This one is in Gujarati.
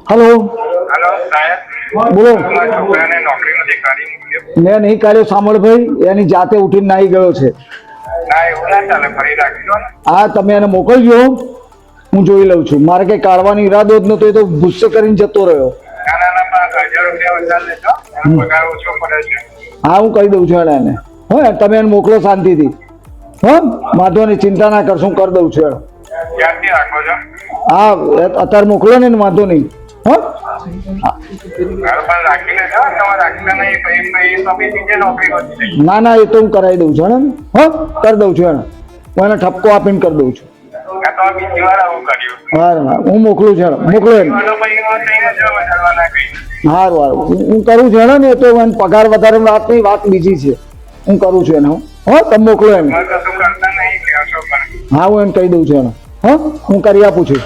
हेलो हेलो साहेब બોલો તમારા છોકરાને નોકરી નથી કરી મૂકી મેં નહીં કાઢ્યો સાંભળભાઈ એની જાતે ઉઠીને નાહી ગયો છે ના એવું ના ચાલે ફરી રાખી દો ને આ તમે એને મોકલજો હું જોઈ લઉં છું મારે કઈ કાઢવાનો ઈરાદો જ નતો એ તો ગુસ્સે કરીને જતો રહ્યો ના 1000 રૂપિયા વધારે લેજો એનો પગાર ઓછો પડે છે હા હું કહી દઉં છું એને હો તમે એને મોકલો શાંતિથી હો વાંધો નહીં ચિંતા ના કરશું હું કરી દઉં છું એને. ક્યાંથી રાખો છો હા અત્યારે મોકલો ને વાંધો નહીં હો ઘર પર રાખી લેજો તમે રાખતા નહીં પછી તો બી બીજે નોકરી હોતી જશે ના ના એ તો હું કરાવી દઉં છું એને હો કરી દઉં છું એને હું એને ઠપકો આપીને કરી દઉં છું કાં તો બીજી વાર આવું કર્યું હા હું મોકલું છું એને મોકલો એને એનો પછી એમાં થઈને જો વધારવાના કઈ સારું સારું હું કરું છું એને ને એ તો એને પગાર વધારે વાત નહીં વાત બીજી છે હું કરું છું એને હો તમે મોકલો એને કશું કરતા નહીં કહો છો પણ હા હું એને કહી દઉં છું એને હો હું કરી આપું છું